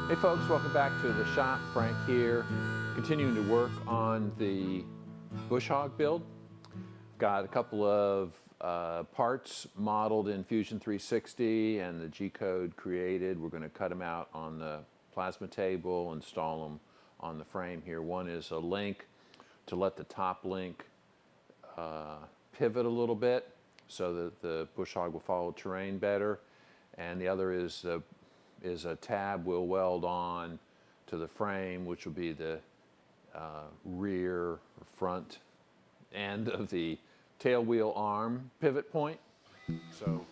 Hey folks, welcome back to the shop. Frank here, continuing to work on the bush hog build. Got a couple of parts modeled in Fusion 360 and the G-code created. We're going to cut them out on the plasma table, install them on the frame here. One is a link to let the top link pivot a little bit so that the bush hog will follow terrain better, and the other is a tab we'll weld on to the frame, which will be the rear or front end of the tail wheel arm pivot point. So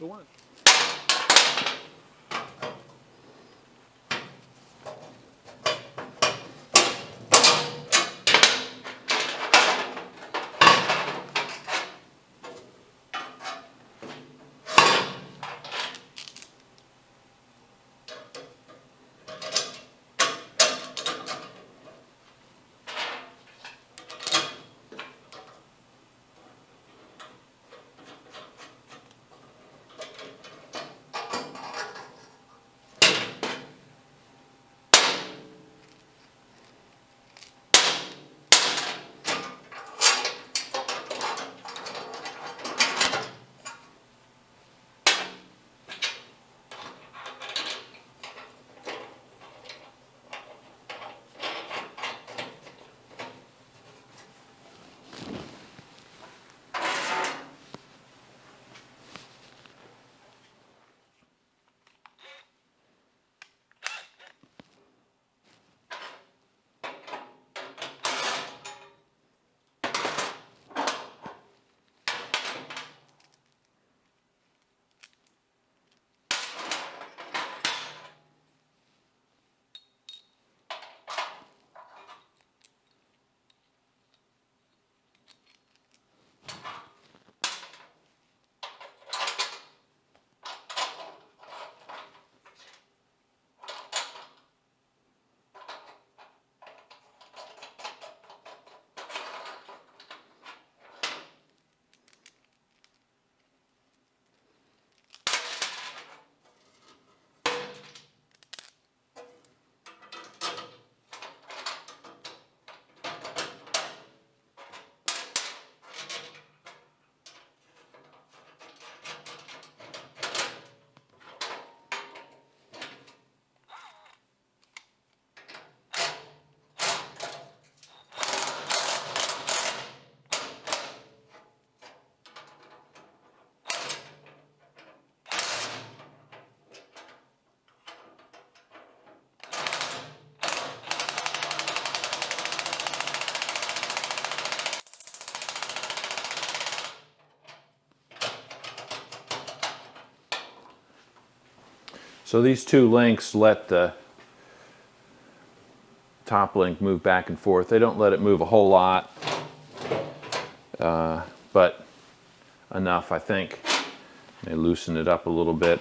one. So these two links let the top link move back and forth. They don't let it move a whole lot, but enough, I think. They loosen it up a little bit.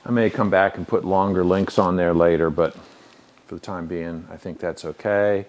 I may come back and put longer links on there later, but for the time being, I think that's okay.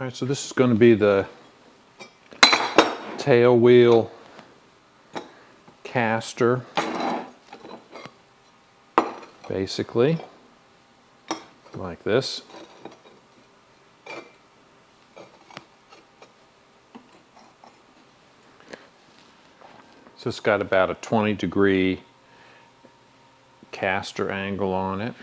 All right, so this is going to be the tail wheel caster, basically, like this. So it's got about a 20-degree caster angle on it.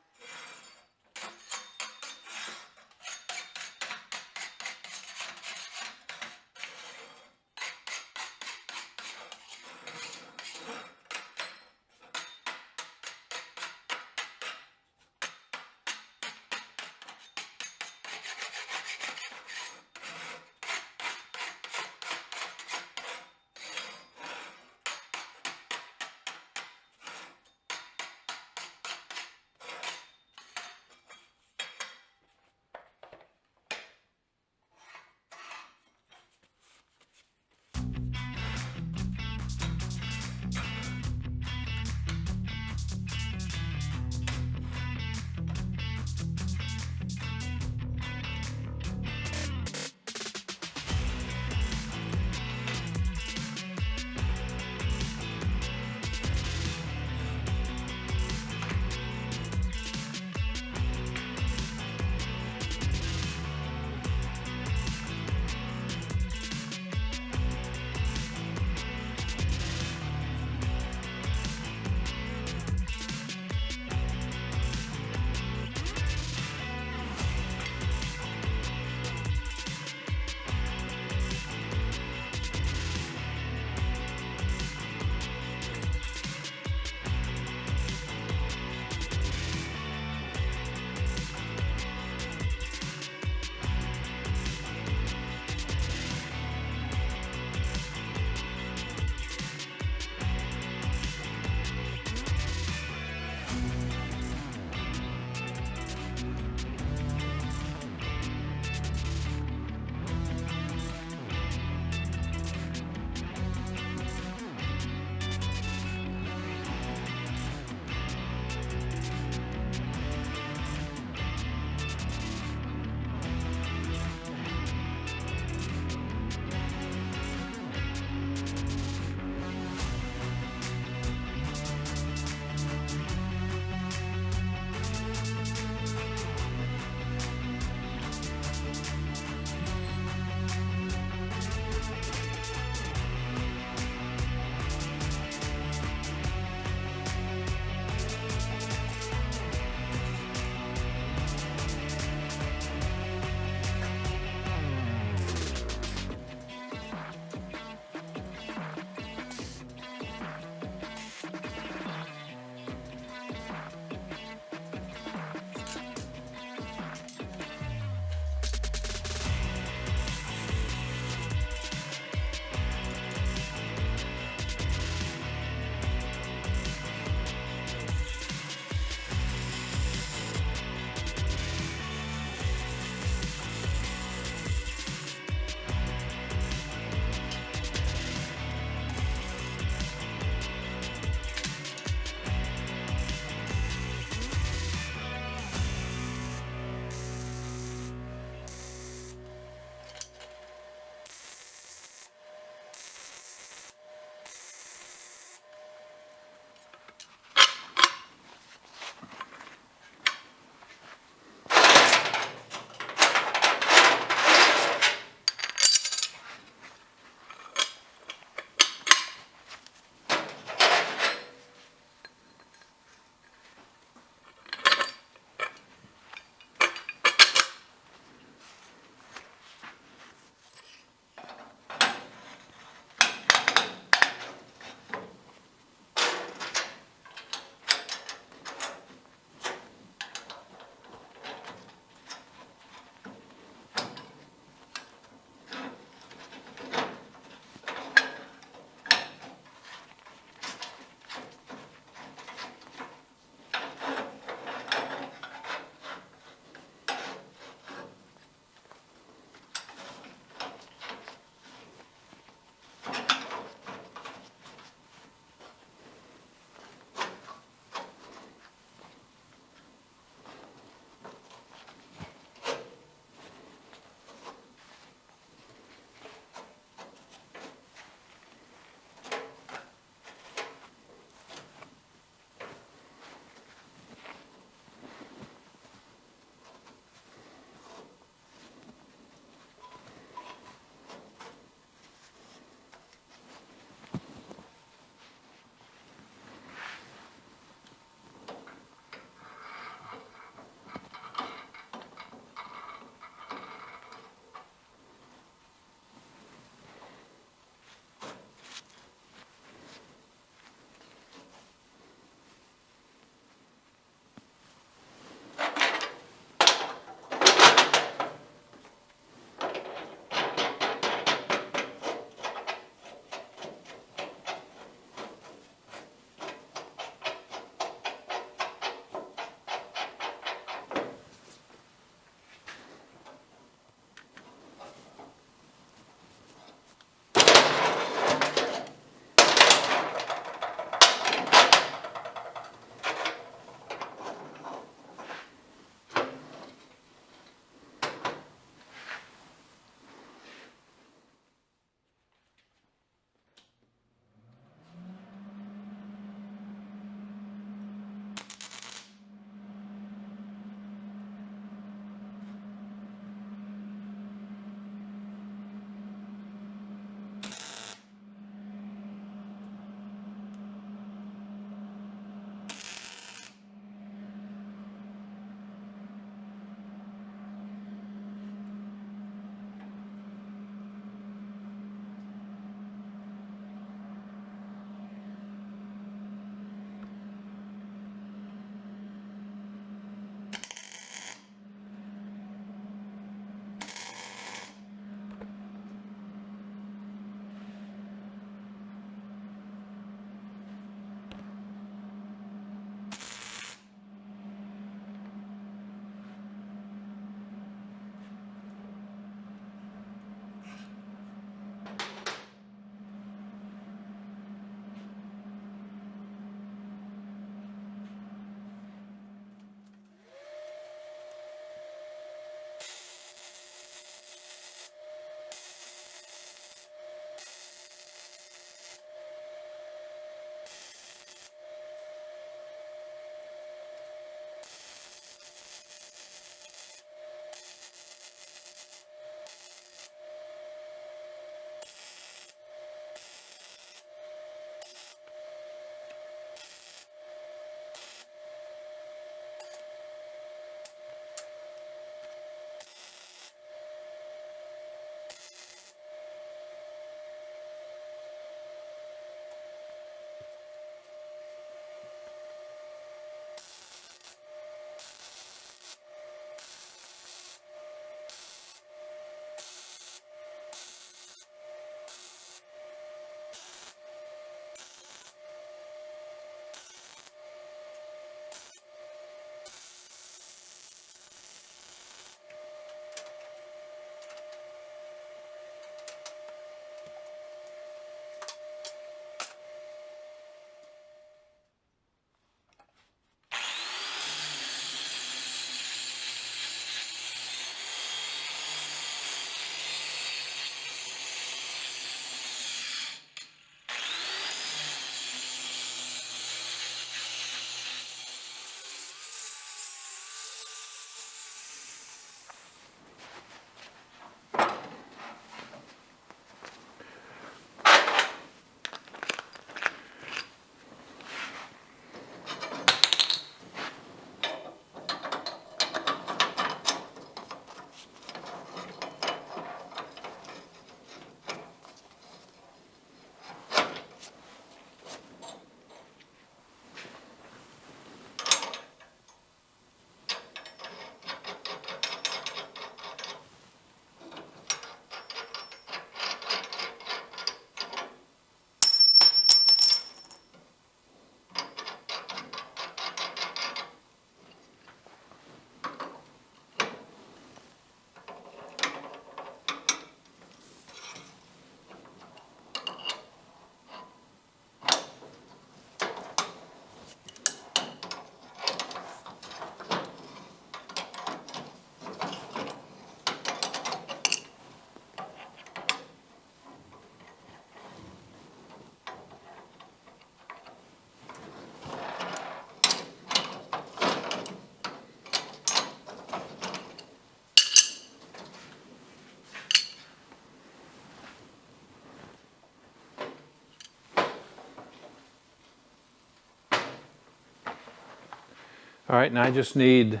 All right, now I just need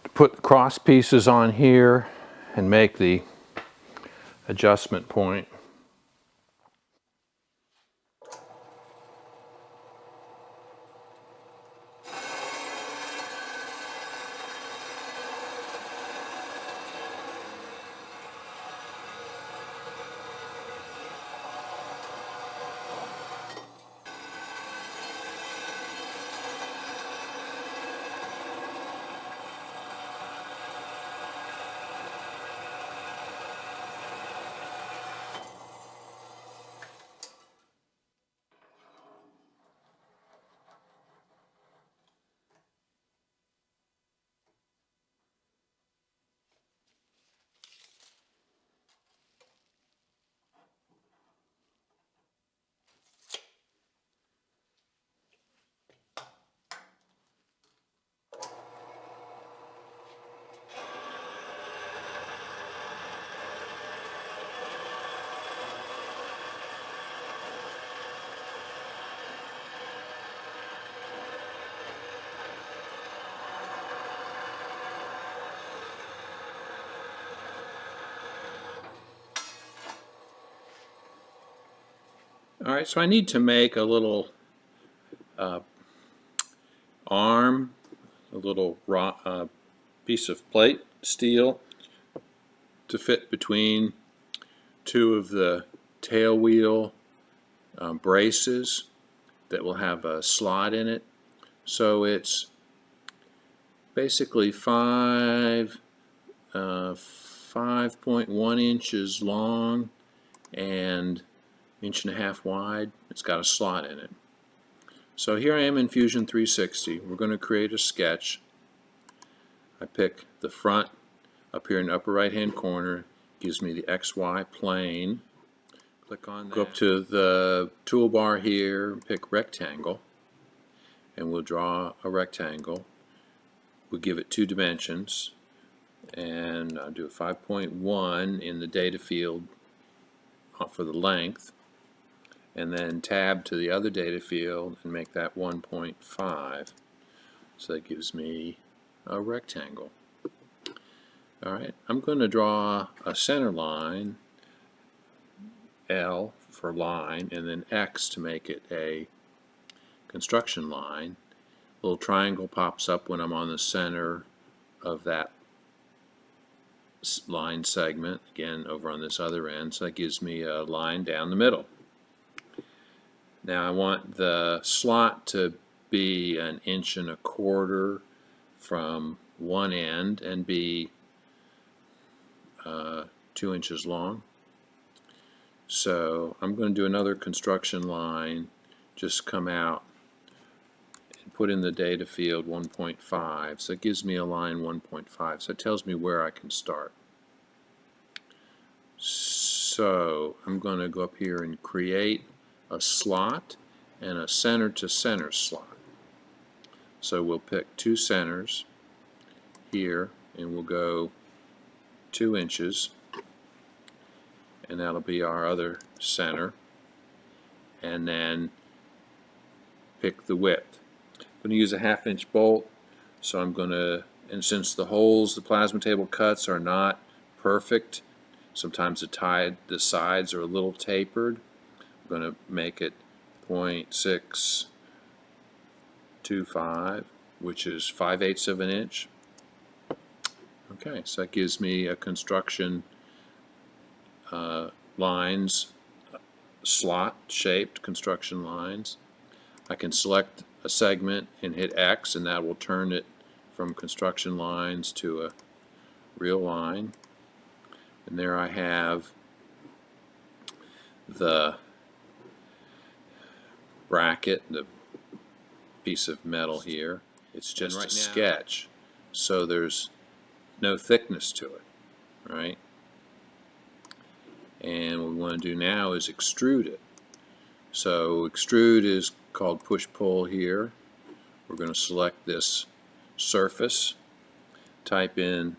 to put the cross pieces on here and make the adjustment point. All right, so I need to make a little arm, a little piece of plate, steel, to fit between two of the tail wheel braces that will have a slot in it. So it's basically 5.1 inches long and 1.5 inches wide. It's got a slot in it. So here I am in Fusion 360. We're going to create a sketch. I pick the front up here in the upper right hand corner. Gives me the XY plane. Click on that. Go up to the toolbar here, pick rectangle, and we'll draw a rectangle. We'll give it 2 dimensions, and I'll do a 5.1 in the data field for the length, and then tab to the other data field and make that 1.5. So that gives me a rectangle. Alright, I'm going to draw a center line, L for line, and then X to make it a construction line. A little triangle pops up when I'm on the center of that line segment, again over on this other end, so that gives me a line down the middle. Now I want the slot to be 1.25 inches from one end and be 2 inches long. So I'm going to do another construction line, just come out and put in the data field 1.5. So it gives me a line 1.5. So it tells me where I can start. So I'm going to go up here and create a slot and a center to center slot. So we'll pick 2 centers here and we'll go 2 inches, and that'll be our other center, and then pick the width. I'm going to use a 1/2 inch bolt, so I'm going to, and since the holes the plasma table cuts are not perfect, sometimes the sides are a little tapered, I'm going to make it 0.625, which is 5/8 of an inch. Okay, so that gives me a construction lines, slot shaped construction lines. I can select a segment and hit X, and that will turn it from construction lines to a real line. And there I have the bracket, the piece of metal here. It's just a sketch, so there's no thickness to it, right? And what we want to do now is extrude it. So extrude is called push-pull here. We're going to select this surface, type in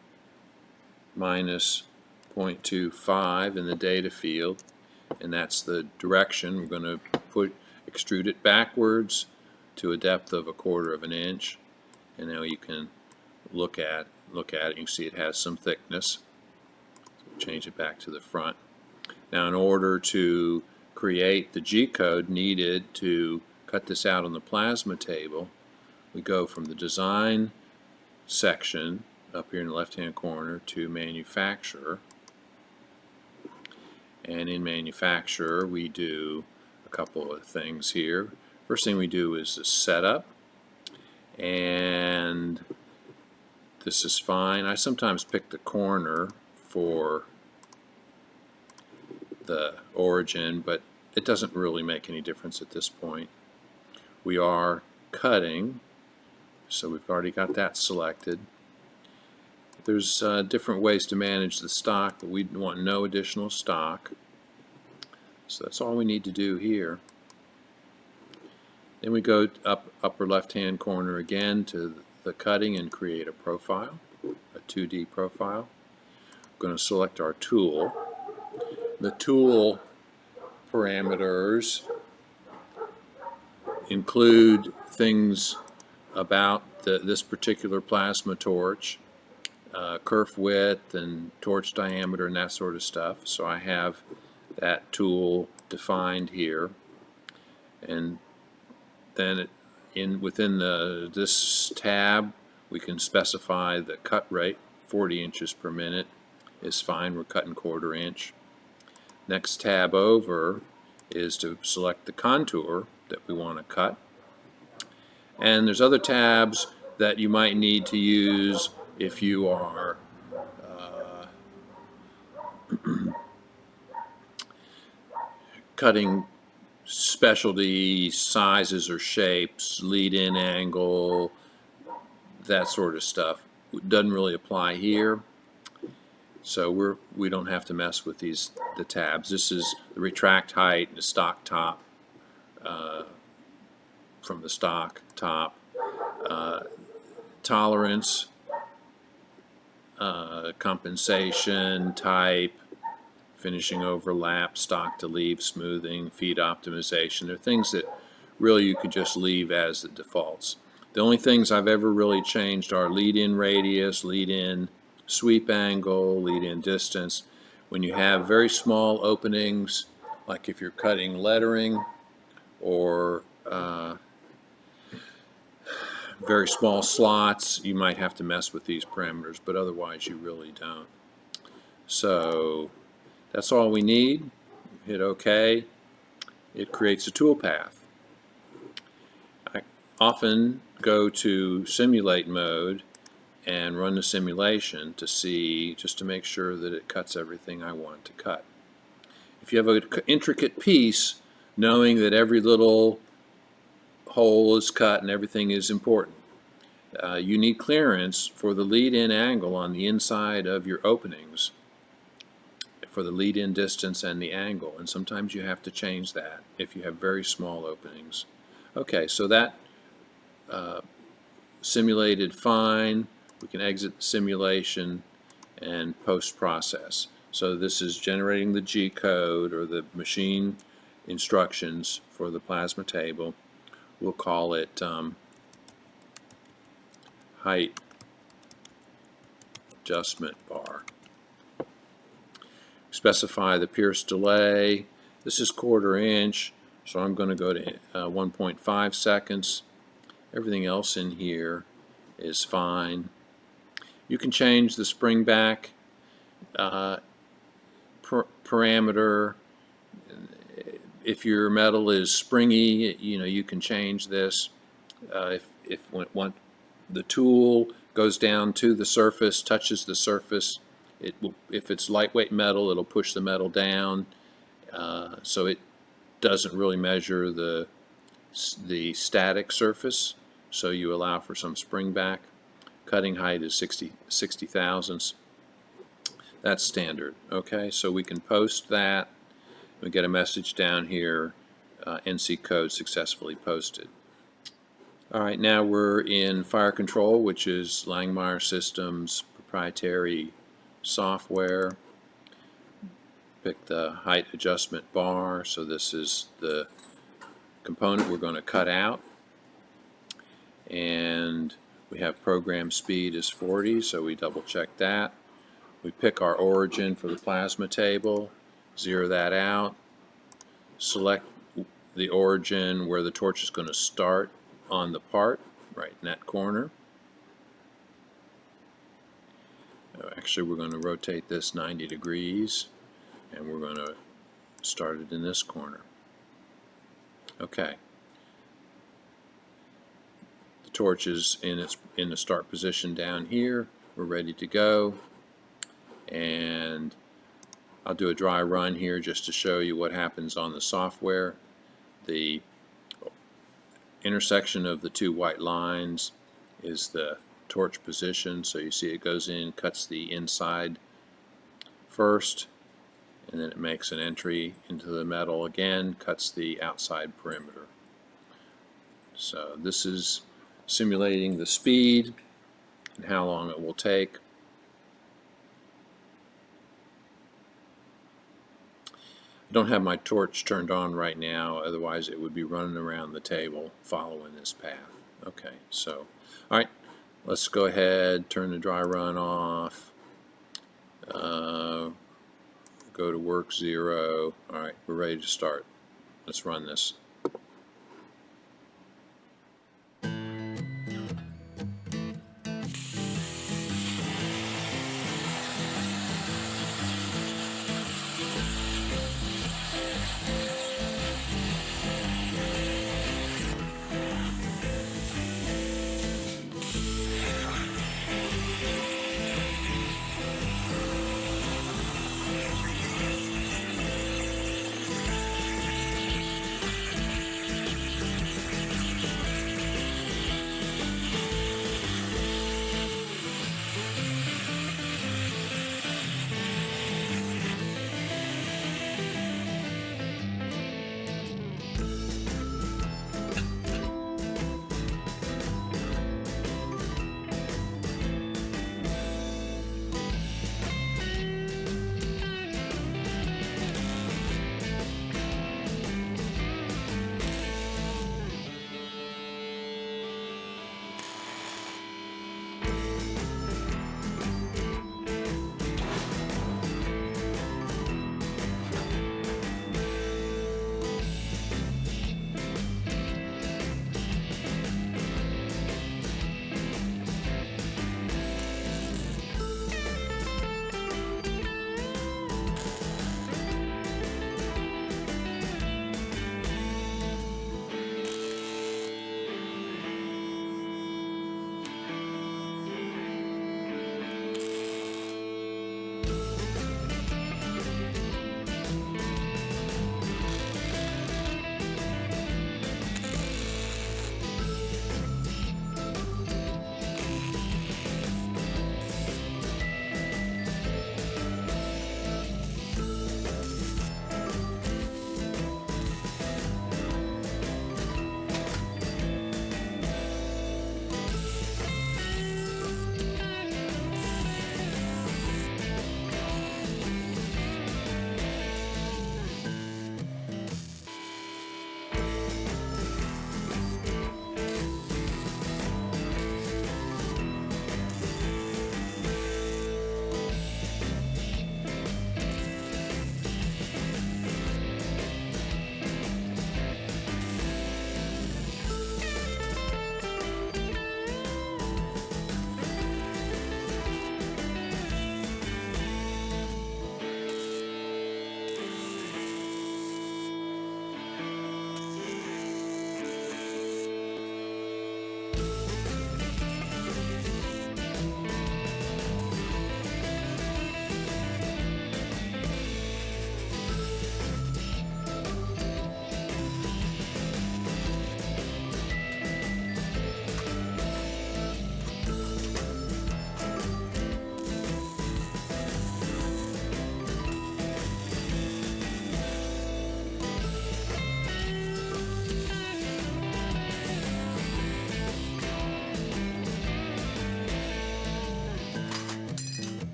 -0.25 in the data field, and that's the direction. We're going to extrude it backwards to a depth of 1/4 of an inch, and now you can look at it. You can see it has some thickness. So change it back to the front. Now, in order to create the G-code needed to cut this out on the plasma table, we go from the design section up here in the left-hand corner to manufacturer. And in manufacturer, we do a couple of things here. First thing we do is the setup, and this is fine. I sometimes pick the corner for the origin, but it doesn't really make any difference at this point. We are cutting, so we've already got that selected. There's different ways to manage the stock, but we want no additional stock. So that's all we need to do here. Then we go up upper left-hand corner again to the cutting and create a profile, a 2D profile. We're going to select our tool. The tool parameters include things about this particular plasma torch, kerf width and torch diameter and that sort of stuff. So I have that tool defined here, and then within this tab we can specify the cut rate. 40 inches per minute is fine. We're cutting 1/4 inch. Next tab over is to select the contour that we want to cut, and there's other tabs that you might need to use if you are cutting specialty sizes or shapes, lead-in angle, that sort of stuff. It doesn't really apply here, so we don't have to mess with the tabs. This is the retract height, the stock top, from the stock top, tolerance, compensation, type, finishing overlap, stock to leave, smoothing, feed optimization. They're things that really you could just leave as the defaults. The only things I've ever really changed are lead-in radius, lead-in sweep angle, lead-in distance. When you have very small openings, like if you're cutting lettering or very small slots, you might have to mess with these parameters, but otherwise you really don't. So that's all we need. Hit OK. It creates a toolpath. I often go to simulate mode and run the simulation to see, just to make sure that it cuts everything I want to cut. If you have an intricate piece, knowing that every little hole is cut and everything is important. You need clearance for the lead-in angle on the inside of your openings, for the lead-in distance and the angle, and sometimes you have to change that if you have very small openings. Okay, so that simulated fine. We can exit the simulation and post-process. So this is generating the G-code, or the machine instructions for the plasma table. We'll call it height adjustment bar. Specify the pierce delay. This is 1/4 inch, so I'm going to go to 1.5 seconds. Everything else in here is fine. You can change the spring back parameter. If your metal is springy, you can change this. When the tool goes down to the surface, touches the surface, it will, if it's lightweight metal, it'll push the metal down, so it doesn't really measure the static surface, so you allow for some spring back. Cutting height is 60 thousandths. That's standard. Okay, so we can post that. We get a message down here, NC code successfully posted. Alright, now we're in Fire Control, which is Langmuir Systems proprietary software. Pick the height adjustment bar, so this is the component we're going to cut out. and we have program speed is 40, so we double check that. We pick our origin for the plasma table, zero that out, select the origin where the torch is going to start on the part, right in that corner. Actually, we're going to rotate this 90 degrees, and we're going to start it in this corner. Okay. The torch is in the start position down here. We're ready to go, and I'll do a dry run here just to show you what happens on the software. The intersection of the two white lines is the torch position, so you see it goes in, cuts the inside first, and then it makes an entry into the metal again, cuts the outside perimeter. So this is simulating the speed and how long it will take. I don't have my torch turned on right now, otherwise it would be running around the table following this path. Okay, so alright, let's go ahead, turn the dry run off, go to work 0. Alright, we're ready to start. Let's run this.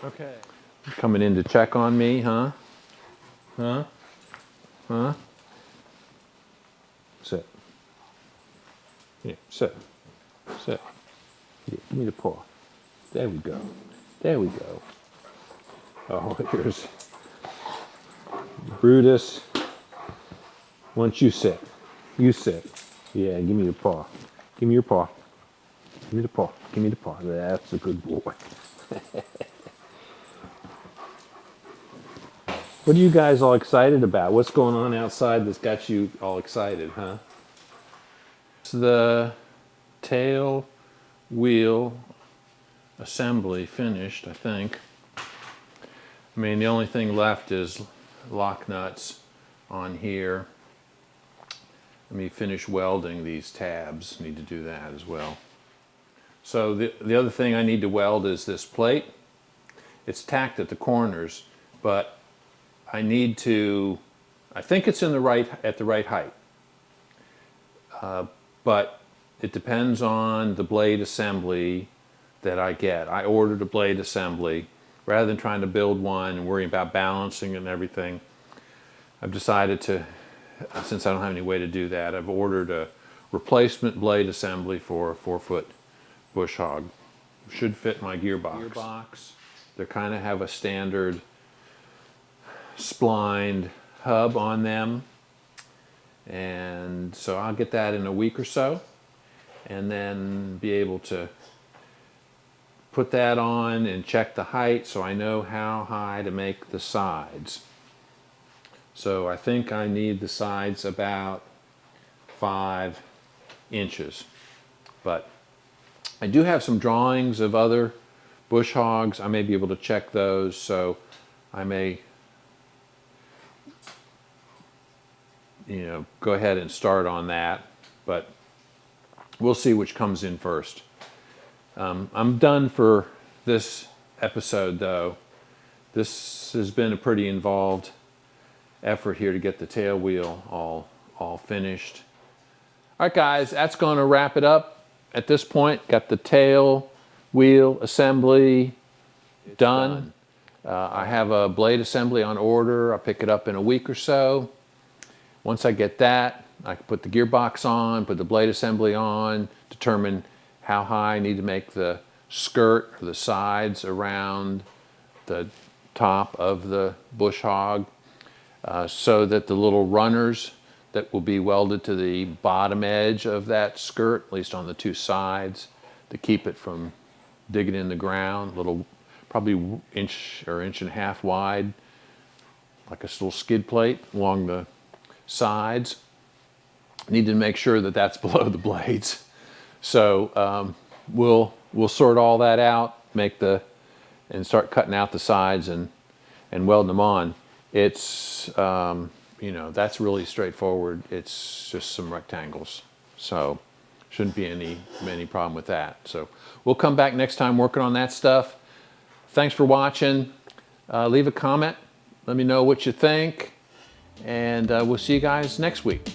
Okay. Coming in to check on me, huh? Huh? Huh? Sit. Yeah, sit. Sit. Yeah, give me the paw. There we go. There we go. Oh, here's Brutus. Once you sit. You sit. Yeah, give me your paw. Give me your paw. Give me the paw. Give me the paw. That's a good boy. What are you guys all excited about? What's going on outside that's got you all excited, huh? It's the tail wheel assembly finished, I think. I mean, the only thing left is lock nuts on here. Let me finish welding these tabs. Need to do that as well. So the other thing I need to weld is this plate. It's tacked at the corners, but I need to, I think it's at the right height. But it depends on the blade assembly that I get. I ordered a blade assembly. Rather than trying to build one and worry about balancing and everything, I've decided to, since I don't have any way to do that, I've ordered a replacement blade assembly for a 4-foot bush hog. Should fit my gearbox. They kind of have a standard splined hub on them, and so I'll get that in a week or so and then be able to put that on and check the height so I know how high to make the sides. So I think I need the sides about 5 inches, but I do have some drawings of other bush hogs. I may be able to check those, so I may go ahead and start on that, but we'll see which comes in first. I'm done for this episode, though. This has been a pretty involved effort here to get the tail wheel all finished. All right, guys, that's going to wrap it up at this point. Got the tail wheel assembly done. I have a blade assembly on order. I'll pick it up in a week or so. Once I get that, I can put the gearbox on, put the blade assembly on, determine how high I need to make the skirt or the sides around the top of the bush hog, so that the little runners that will be welded to the bottom edge of that skirt, at least on the 2 sides, to keep it from digging in the ground, little probably inch or inch and a half wide, like a little skid plate along the sides. Need to make sure that that's below the blades. So we'll sort all that out, and start cutting out the sides and welding them on. It's that's really straightforward. It's just some rectangles, so shouldn't be any problem with that. So we'll come back next time working on that stuff. Thanks for watching. Leave a comment. Let me know what you think, and we'll see you guys next week.